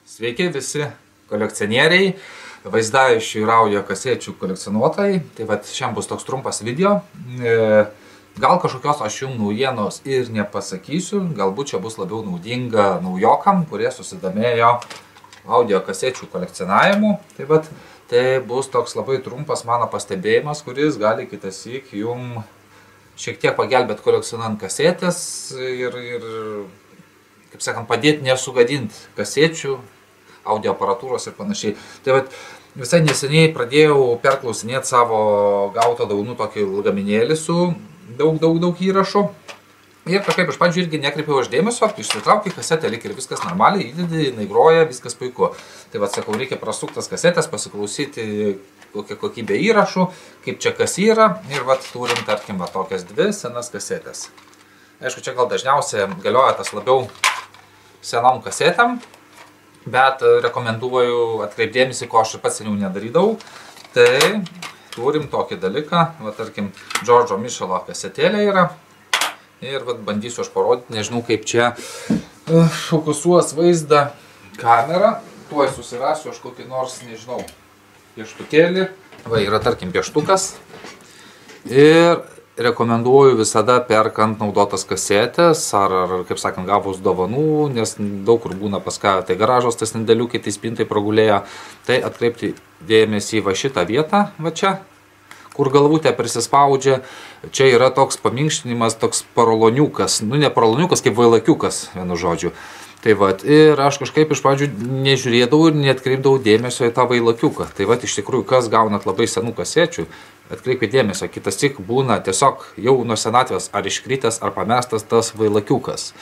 Sveiki visi kolekcionieriai, vaizdajušių ir audio kasečių kolekcionuotojai. Tai vat šiandien bus toks trumpas video. Gal kažkokios aš jums naujienos ir nepasakysiu, galbūt čia bus labiau naudinga naujokam, kurie susidomėjo audio kasečių kolekcionavimu. Tai bus toks labai trumpas mano pastebėjimas, kuris gali kitąsyk jums šiek tiek pagelbėti kolekcionuojant kasetės ir kaip sakant, padėti nesugadinti kasečių, audio aparatūros ir panašiai. Tai visai neseniai pradėjau perklausinėti savo gautą daunų tokį lagaminėlį su daug įrašų. Ir kažkaip iš pradžių irgi nekreipiau aš dėmesio, išsitraukiu kasetę, lyg ir viskas normaliai, įdedi, jinai groja, viskas puiku. Tai sakau, reikia prasuktas kasetės, pasiklausyti kokią kokybę įrašų, kaip čia kas yra. Ir turim, tarkim, tokias dvi senas kasetės. Aišku, čia gal dažniausiai galioja tas labiau senom kasetėm, bet rekomenduoju atkreipdėmėsi, ko aš pats seniau nedarydavau. Tai turim tokį dalyką, tarkim, Džordžo Mišelo kasetėlė yra. Ir bandysiu aš parodyti, nežinau kaip čia fokusuos vaizdą kamera. Tuoj susirasiu aš kokį nors, nežinau, pieštukėlį. Yra tarkim pieštukas. Ir rekomenduoju visada perkant naudotas kasetės ar kaip sakant, gavus dovanų, nes daug kur būna pas ką, tai garažos tas sandėliukai, tai spintai pragulėja. Tai atkreipti dėmesį į šitą vietą, čia, kur galvutė prisispaudžia. Čia yra toks paminkštinimas, toks paroloniukas, ne paroloniukas, kaip vailakiukas, vienu žodžiu. Tai ir aš kažkaip iš pradžių nežiūrėdavau ir neatkreipdavau dėmesio į tą vailakiuką. Tai iš tikrųjų, kas gaunat labai senų kasečių, atkreipkite dėmesio, kitas tik būna tiesiog jau nuo senatvės ar iškritęs, ar pamestas tas vailakiukas.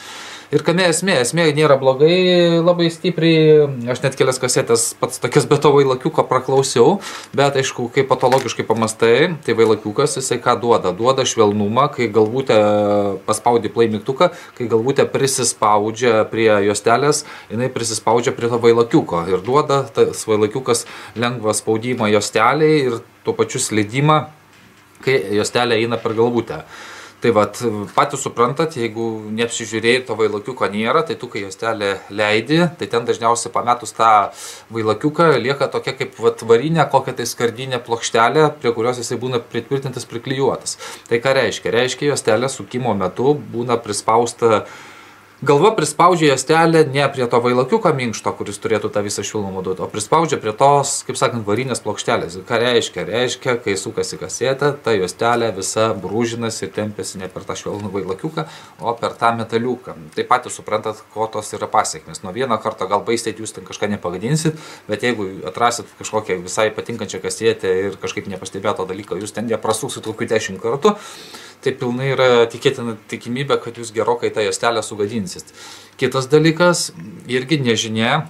Ir kame esmė? Esmė nėra blogai, labai stipriai, aš net kelias kasetės pats tokias be to vailakiuko praklausiau, bet aišku, kai patologiškai pamastai, tai vailakiukas jisai ką duoda? Duoda švelnumą, kai galvutė paspaudi play mygtuką, kai galvutė prisispaudžia prie juostelės, jinai prisispaudžia prie to vailakiuko ir duoda tas vailakiukas lengvą spaudimą juosteliai ir tuo pačiu slydimą, kai juostelė eina per galvutę. Tai patys suprantat, jeigu neapsižiūrėjai to vailakiuko nėra, tai tu, kai juostelę leidi, tai ten dažniausiai pametus tą vailakiuką lieka tokia kaip varinė, kokia tai skardinė plokštelė, prie kurios jisai būna pritvirtintas, priklijuotas. Tai ką reiškia? Reiškia, juostelė sukimo metu būna prispausta. Galva prispaudžia juostelę ne prie to vailakiuko minkšto, kuris turėtų tą visą šilumą duoti, o prispaudžia prie tos, kaip sakant, varinės plokštelės. Ką reiškia? Reiškia, kai sukasi kasetė, ta juostelė visa brūžinasi ir tempiasi ne per tą švelnų vailakiuką, o per tą metaliuką. Tai patys suprantat, ko tos yra pasiekmes. Nuo vieno karto gal baisiai jūs ten kažką nepagadinsit, bet jeigu atrasit kažkokią visai patinkančią kasetę ir kažkaip nepastebėto dalyką, jūs ten ją prasuksit kokių 10 kartų, tai pilnai yra tikėtina tikimybė, kad jūs gerokai tą juostelę sugadinsit. Kitas dalykas, irgi nežinia,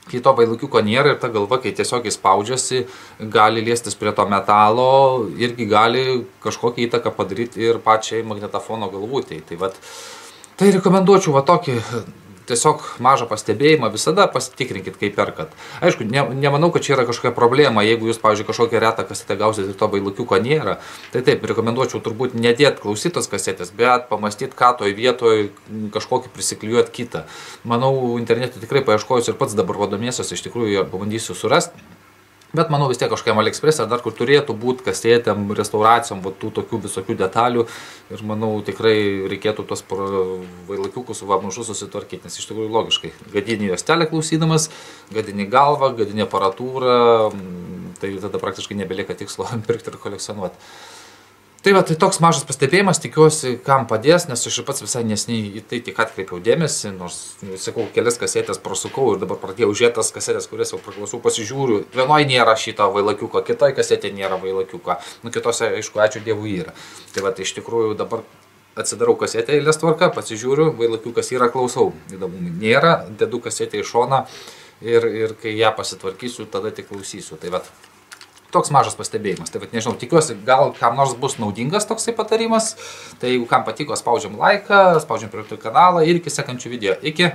kai to vailakiuko nėra ir ta galva, kai tiesiog įspaudžiasi, gali liestis prie to metalo, irgi gali kažkokią įtaką padaryti ir pačiai magnetofono galvutei. Tai rekomenduočiau tokį tiesiog mažą pastebėjimą, visada pasitikrinkit, kaip perkat. Aišku, nemanau, kad čia yra kažkokia problema, jeigu jūs, pavyzdžiui, kažkokią retą kasetę gausite ir to vailakiuko nėra. Tai taip, rekomenduočiau turbūt nedėti klausytos kasetės, bet pamastyti, ką toj vietoj kažkokį prisiklijuoti kitą. Manau, internete tikrai paieškojus ir pats dabar vadomėsiuos, iš tikrųjų pabandysiu surasti. Bet manau vis tiek kažkokiam AliExpress ar dar kur turėtų būti kasetėm, restauracijom, tų tokių visokių detalių. Ir manau tikrai reikėtų tos vailakiukus su vamžu susitvarkyti, nes iš tikrųjų logiškai. Gadini juostelę klausydamas, gadini galvą, gadini aparatūrą, tai tada praktiškai nebelieka tikslo pirkti ir kolekcionuoti. Tai toks mažas pastebėjimas, tikiuosi, kam padės, nes aš pats visai neseniai į tai tik atkreipiau dėmesį, nors, sakau, kelias kasetės prasukau ir dabar pradėjau žiūrėti tas kasetės, kurias jau praklausau, pasižiūriu. Vienoj nėra šito vailakiuko, kitoj kasetė nėra vailakiuko, kitose, aišku, ačiū Dievui yra. Tai iš tikrųjų dabar atsidarau kasetę eilės tvarka, pasižiūriu, vailakiukas yra, klausau, įdomumai nėra, dedu kasetę į šoną ir kai ją pasitvarkysiu, tada tik klausysiu. Tai toks mažas pastebėjimas. Tai nežinau, tikiuosi, gal kam nors bus naudingas toksai patarimas. Tai jeigu kam patiko, spaudžiam laiką, spaudžiam prie kanalą ir iki sekančių video. Iki!